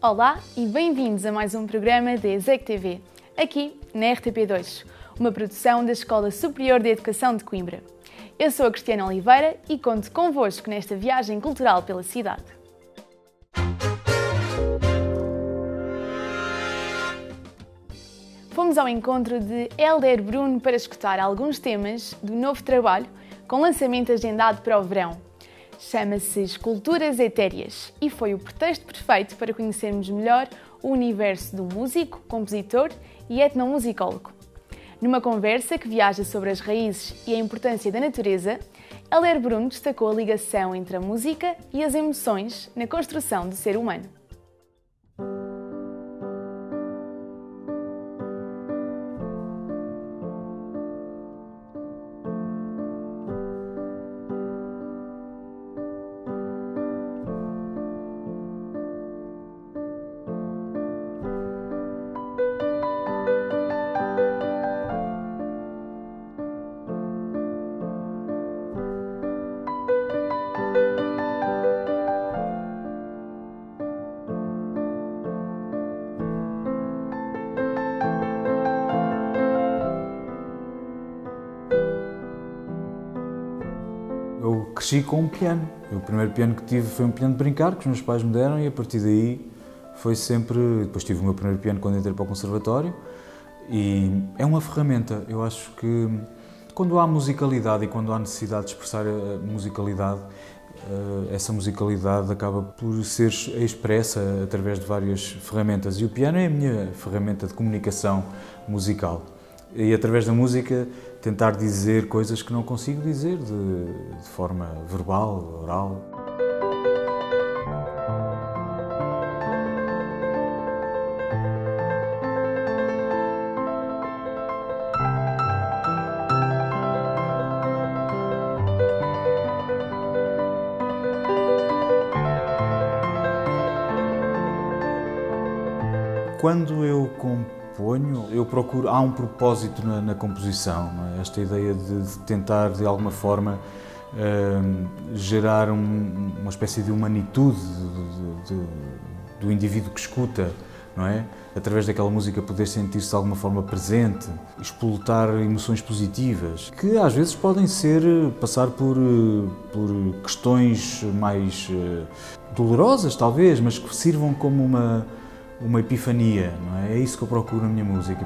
Olá e bem-vindos a mais um programa da ESEC TV, aqui na RTP2, uma produção da Escola Superior de Educação de Coimbra. Eu sou a Cristiana Oliveira e conto convosco nesta viagem cultural pela cidade. Fomos ao encontro de Hélder Bruno para escutar alguns temas do novo trabalho com lançamento agendado para o verão. Chama-se Esculturas Etéreas e foi o pretexto perfeito para conhecermos melhor o universo do músico, compositor e etnomusicólogo. Numa conversa que viaja sobre as raízes e a importância da natureza, Hélder Bruno destacou a ligação entre a música e as emoções na construção do ser humano. Eu cresci com um piano. O primeiro piano que tive foi um piano de brincar, que os meus pais me deram, e a partir daí foi sempre... Depois tive o meu primeiro piano quando entrei para o conservatório, e é uma ferramenta. Eu acho que quando há musicalidade e quando há necessidade de expressar a musicalidade, essa musicalidade acaba por ser expressa através de várias ferramentas. E o piano é a minha ferramenta de comunicação musical. E através da música tentar dizer coisas que não consigo dizer de forma verbal, oral. Quando eu componho, eu procuro, há um propósito na composição, não é? Esta ideia de tentar, de alguma forma, gerar uma espécie de humanitude do indivíduo que escuta, não é? Através daquela música poder sentir-se de alguma forma presente, explotar emoções positivas, que às vezes podem passar por questões mais dolorosas, talvez, mas que sirvam como uma epifania, não é? É isso que eu procuro na minha música.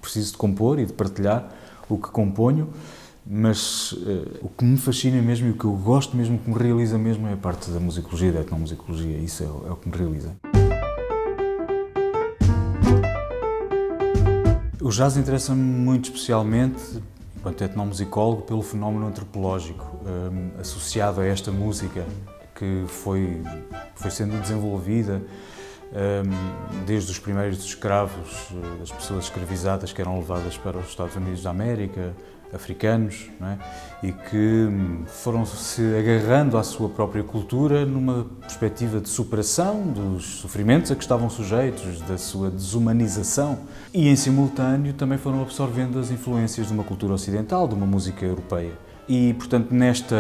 Preciso de compor e de partilhar o que componho, mas o que me fascina mesmo e o que eu gosto mesmo, o que me realiza mesmo, é a parte da musicologia, da etnomusicologia. Isso é o que me realiza. O jazz interessa-me muito especialmente, enquanto etnomusicólogo, pelo fenómeno antropológico associado a esta música que foi sendo desenvolvida desde os primeiros escravos, as pessoas escravizadas que eram levadas para os Estados Unidos da América, africanos, não é? E que foram se agarrando à sua própria cultura numa perspectiva de superação dos sofrimentos a que estavam sujeitos, da sua desumanização, e em simultâneo também foram absorvendo as influências de uma cultura ocidental, de uma música europeia. E, portanto, neste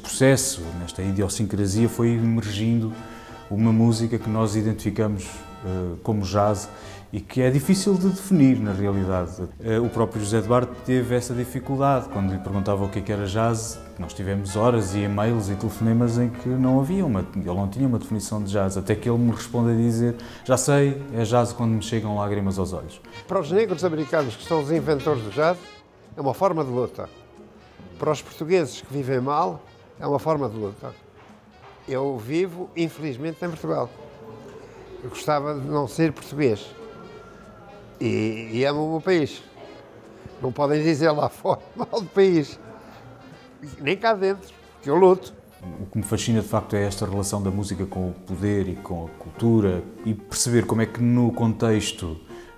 processo, nesta idiosincrasia, foi emergindo uma música que nós identificamos como jazz e que é difícil de definir, na realidade. O próprio José Duarte teve essa dificuldade. Quando lhe perguntava o que era jazz, nós tivemos horas e e-mails e telefonemas em que não havia ele não tinha uma definição de jazz, até que ele me responde a dizer: já sei, é jazz quando me chegam lágrimas aos olhos. Para os negros americanos, que são os inventores do jazz, é uma forma de luta. Para os portugueses que vivem mal, é uma forma de luta. Eu vivo, infelizmente, em Portugal. Eu gostava de não ser português. E amo o meu país. Não podem dizer lá fora mal do país. Nem cá dentro, porque eu luto. O que me fascina, de facto, é esta relação da música com o poder e com a cultura e perceber como é que no contexto,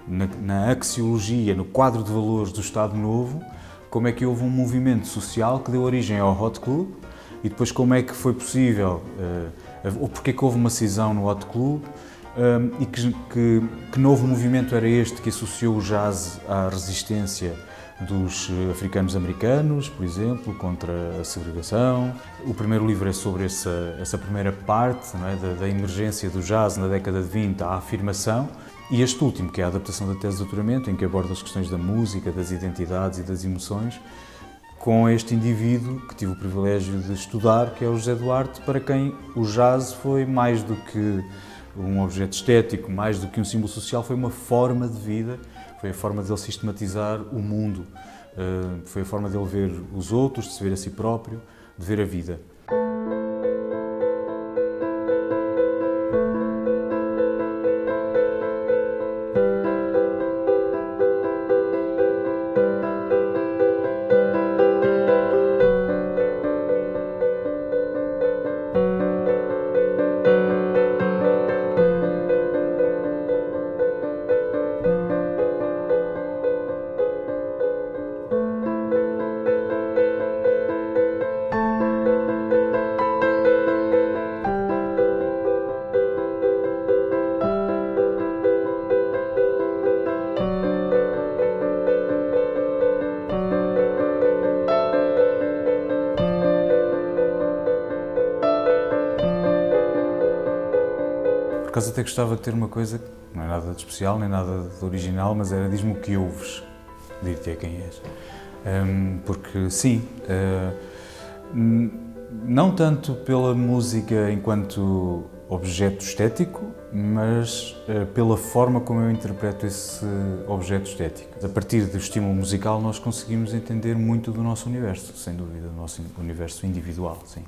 na axiologia, no quadro de valores do Estado Novo, como é que houve um movimento social que deu origem ao Hot Club e depois como é que foi possível, ou porque é que houve uma cisão no Hot Club, e que novo movimento era este que associou o jazz à resistência dos africanos americanos, por exemplo, contra a segregação. O primeiro livro é sobre essa primeira parte, não é, da emergência do jazz na década de 20, à afirmação. E este último, que é a adaptação da tese de doutoramento, em que aborda as questões da música, das identidades e das emoções, com este indivíduo que tive o privilégio de estudar, que é o José Duarte, para quem o jazz foi mais do que um objeto estético, mais do que um símbolo social, foi uma forma de vida, foi a forma dele sistematizar o mundo, foi a forma dele ver os outros, de se ver a si próprio, de ver a vida. Por acaso até gostava de ter uma coisa que não é nada de especial, nem nada de original, mas era diz-me o que ouves, dir-te quem és. Porque sim, não tanto pela música enquanto objeto estético, mas pela forma como eu interpreto esse objeto estético. A partir do estímulo musical nós conseguimos entender muito do nosso universo, sem dúvida, do nosso universo individual, sim.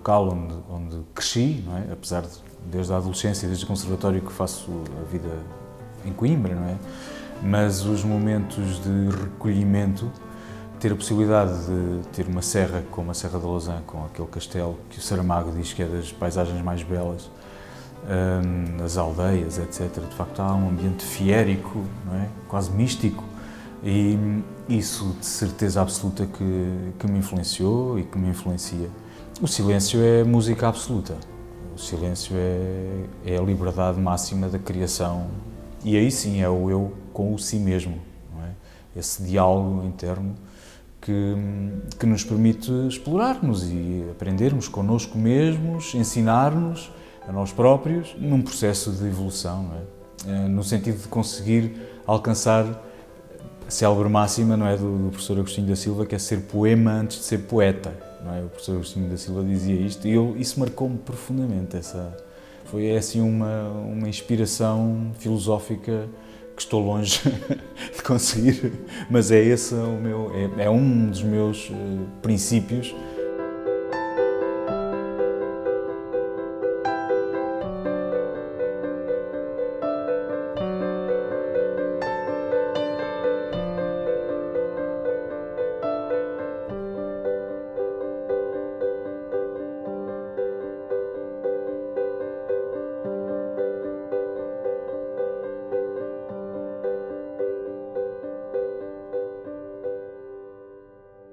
Local onde cresci, não é? Apesar de, desde a adolescência, desde o conservatório, que faço a vida em Coimbra, não é? Mas os momentos de recolhimento, ter a possibilidade de ter uma serra como a Serra da Lousã, com aquele castelo que o Saramago diz que é das paisagens mais belas, as aldeias, etc. De facto há um ambiente fiérico, não é? Quase místico, e isso de certeza absoluta que me influenciou e que me influencia. O silêncio é música absoluta, o silêncio é a liberdade máxima da criação, e aí sim é o eu com o si mesmo, não é? Esse diálogo interno que nos permite explorar-nos e aprendermos connosco mesmos, ensinar-nos a nós próprios, num processo de evolução, não é? No sentido de conseguir alcançar a célebre máxima, não é, do professor Agostinho da Silva, que é ser poema antes de ser poeta, não é? O professor Agostinho da Silva dizia isto e isso marcou-me profundamente. Foi assim uma inspiração filosófica que estou longe de conseguir, mas é esse é um dos meus princípios.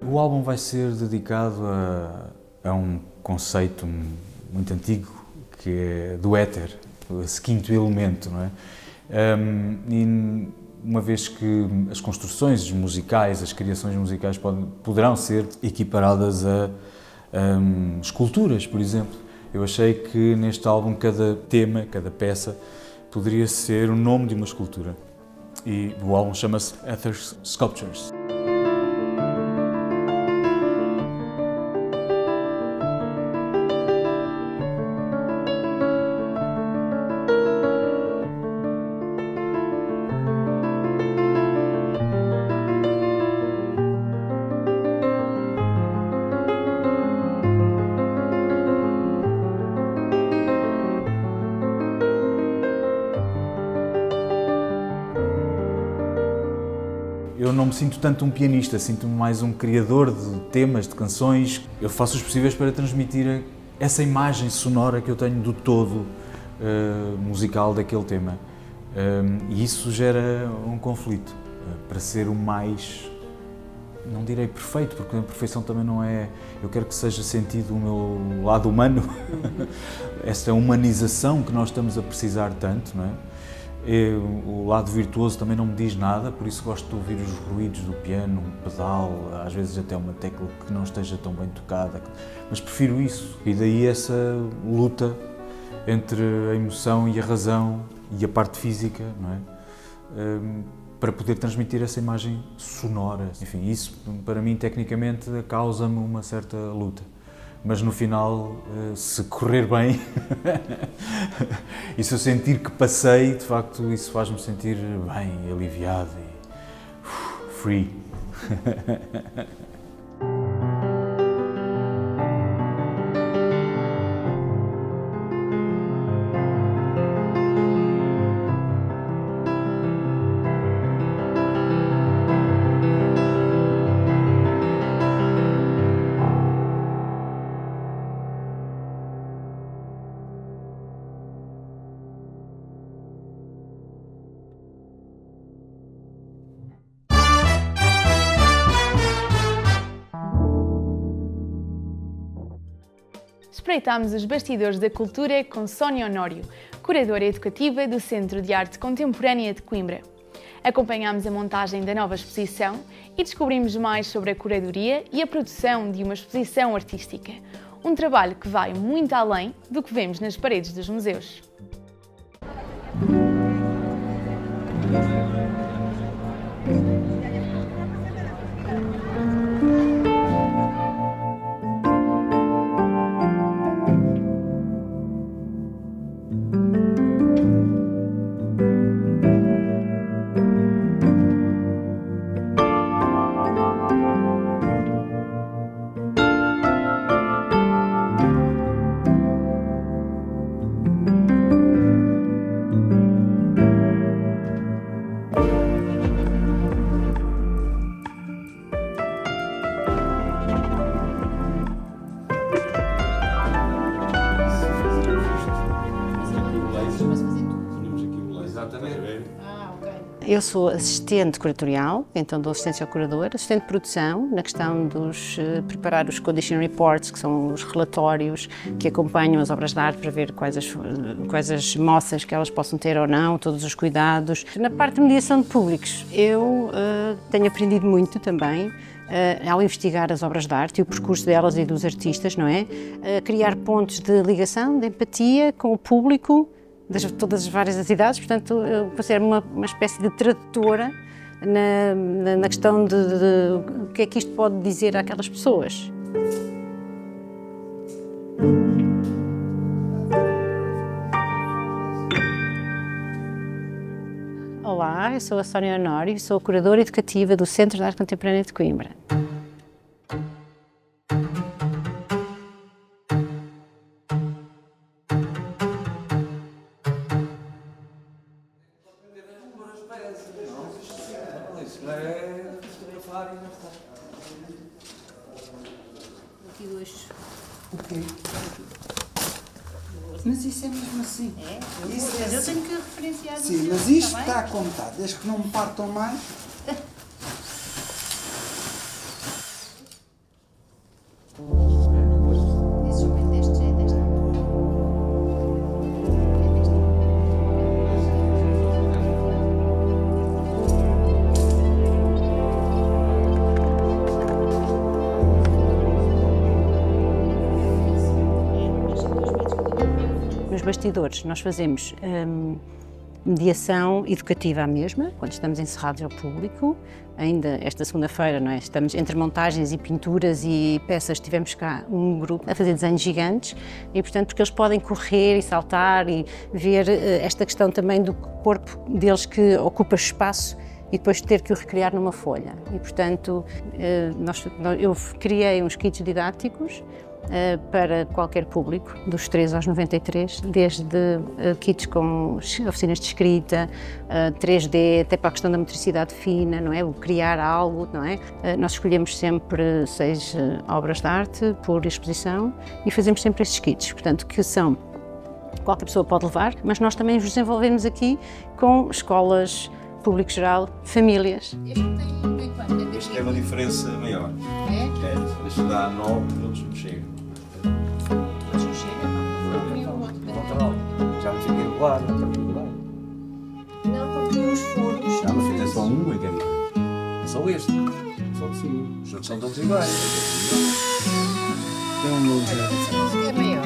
O álbum vai ser dedicado a um conceito muito antigo, que é do éter, esse quinto elemento, não é? E uma vez que as construções musicais, as criações musicais poderão ser equiparadas a esculturas, por exemplo, eu achei que neste álbum cada tema, cada peça, poderia ser o nome de uma escultura. E o álbum chama-se Ether Sculptures. Eu não me sinto tanto um pianista, sinto-me mais um criador de temas, de canções. Eu faço os possíveis para transmitir essa imagem sonora que eu tenho do todo musical daquele tema. E isso gera um conflito, para ser o mais, não direi perfeito, porque a perfeição também não é... Eu quero que seja sentido o meu lado humano, essa humanização que nós estamos a precisar tanto, não é? O lado virtuoso também não me diz nada, por isso gosto de ouvir os ruídos do piano, um pedal, às vezes até uma tecla que não esteja tão bem tocada, mas prefiro isso. E daí essa luta entre a emoção e a razão e a parte física, não é? Para poder transmitir essa imagem sonora. Enfim, isso para mim tecnicamente causa-me uma certa luta. Mas no final, se correr bem e se eu sentir que passei, de facto isso faz-me sentir bem, aliviado e free. Espreitámos os bastidores da cultura com Sónia Honório, curadora educativa do Centro de Arte Contemporânea de Coimbra. Acompanhámos a montagem da nova exposição e descobrimos mais sobre a curadoria e a produção de uma exposição artística. Um trabalho que vai muito além do que vemos nas paredes dos museus. Eu sou assistente curatorial, então dou assistência ao curador, assistente de produção, na questão dos preparar os condition reports, que são os relatórios que acompanham as obras de arte para ver quais as moças que elas possam ter ou não, todos os cuidados. Na parte de mediação de públicos, eu tenho aprendido muito também, ao investigar as obras de arte e o percurso delas e dos artistas, não é? Criar pontos de ligação, de empatia com o público, de todas as várias idades, portanto, eu considero uma espécie de tradutora na questão de o que é que isto pode dizer àquelas pessoas. Olá, eu sou a Sónia Honório e sou a curadora educativa do Centro de Arte Contemporânea de Coimbra. Aqui dois. O quê? Mas isso é mesmo assim. É? Isso é Eu assim. tenho que referenciar. Sim, mas isto está a contar, desde que não me partam mais. Nos bastidores nós fazemos mediação educativa à mesma, quando estamos encerrados ao público. Ainda esta segunda-feira, não é? Estamos entre montagens e pinturas e peças, tivemos cá um grupo a fazer desenhos gigantes e, portanto, porque eles podem correr e saltar e ver esta questão também do corpo deles que ocupa espaço e depois ter que o recriar numa folha. E, portanto, eu criei uns kits didáticos para qualquer público, dos 3 aos 93, desde kits com oficinas de escrita, 3D, até para a questão da motricidade fina, não é? O criar algo, não é? Nós escolhemos sempre 6 obras de arte por exposição e fazemos sempre esses kits, portanto, que são, qualquer pessoa pode levar, mas nós também os desenvolvemos aqui com escolas, público geral, famílias. Este é uma diferença maior. É? Este dá 9, outros não chegam. Mas não chega? Já me fiquei regular, não é particular. Não, porque os furos... Já me fiquei só um, é que é diferente. É só este. Só de cima. Os outros são todos iguais. Tem um novo. É maior,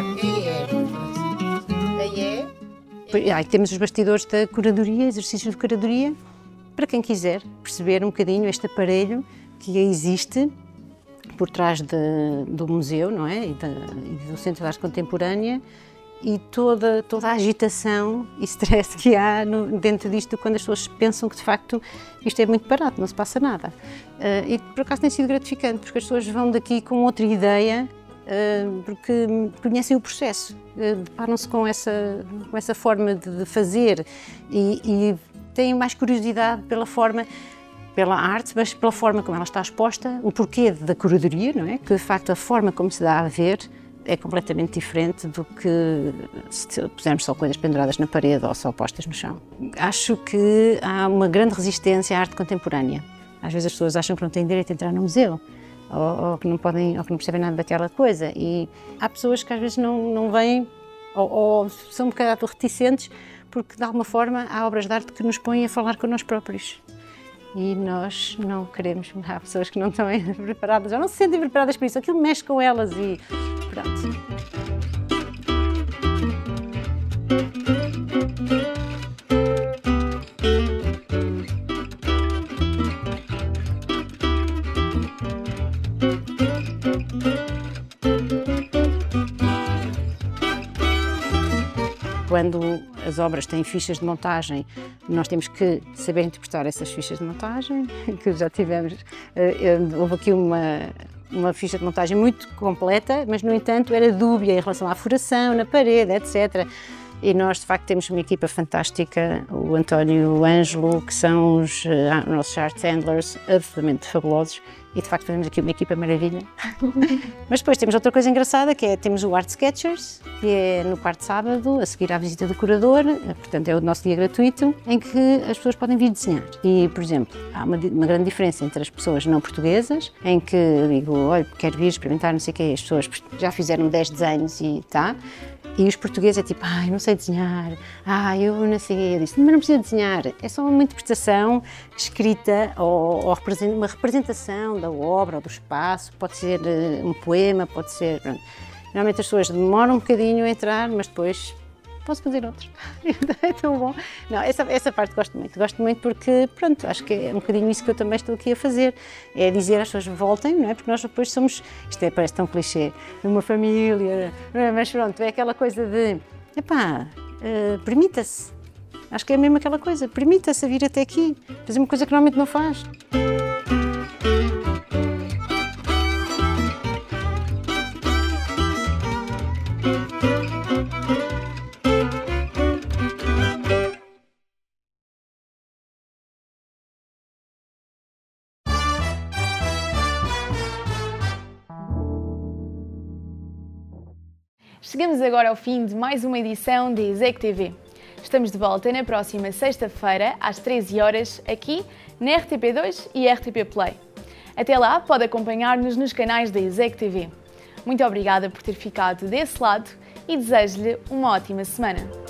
Aí temos os bastidores da curadoria, exercícios de curadoria, para quem quiser perceber um bocadinho este aparelho que existe por trás do museu, não é? E do Centro de Arte Contemporânea e toda a agitação e stress que há dentro disto quando as pessoas pensam que de facto isto é muito barato, não se passa nada. E por acaso tem sido gratificante, porque as pessoas vão daqui com outra ideia, porque conhecem o processo, deparam-se com essa forma de fazer e têm mais curiosidade pela arte, mas pela forma como ela está exposta, o porquê da curadoria, não é? Que de facto a forma como se dá a ver é completamente diferente do que se pusermos só coisas penduradas na parede ou só postas no chão. Acho que há uma grande resistência à arte contemporânea. Às vezes as pessoas acham que não têm direito a entrar no museu, ou que não podem, ou que não percebem nada daquela coisa. E há pessoas que às vezes não vêm, ou são um bocado reticentes, porque de alguma forma há obras de arte que nos põem a falar com nós próprios. E nós não queremos, há pessoas que não estão preparadas, ou não se sentem preparadas para isso, aquilo mexe com elas e pronto. Quando as obras têm fichas de montagem, nós temos que saber interpretar essas fichas de montagem, que já tivemos, houve aqui uma ficha de montagem muito completa, mas no entanto era dúbia em relação à furação na parede, etc. E nós, de facto, temos uma equipa fantástica, o António e o Ângelo, que são os nossos art handlers, absolutamente fabulosos, e de facto fazemos aqui uma equipa maravilha. Mas depois temos outra coisa engraçada, que é, temos o Art Sketchers, que é no quarto sábado, a seguir à visita do curador, portanto é o nosso dia gratuito, em que as pessoas podem vir desenhar. E, por exemplo, há uma grande diferença entre as pessoas não portuguesas, em que eu digo, olha, quero vir experimentar, não sei o quê, as pessoas já fizeram 10 desenhos e tá. E os portugueses é tipo, ai, não sei desenhar, eu não sei, eu disse, mas não precisa desenhar, é só uma interpretação escrita ou uma representação da obra ou do espaço, pode ser um poema, pode ser... Pronto. Normalmente as pessoas demoram um bocadinho a entrar, mas depois posso fazer outros. É tão bom. Não, essa parte gosto muito porque, pronto, acho que é um bocadinho isso que eu também estou aqui a fazer, é dizer às pessoas voltem, não é? Porque nós depois somos, parece tão clichê, uma família, não é? Mas pronto, é aquela coisa de, permita-se, acho que é mesmo aquela coisa, permita-se a vir até aqui, fazer uma coisa que normalmente não faz. Chegamos agora ao fim de mais uma edição da ESEC TV. Estamos de volta na próxima sexta-feira, às 13 horas, aqui na RTP2 e RTP Play. Até lá, pode acompanhar-nos nos canais da ESEC TV. Muito obrigada por ter ficado desse lado e desejo-lhe uma ótima semana.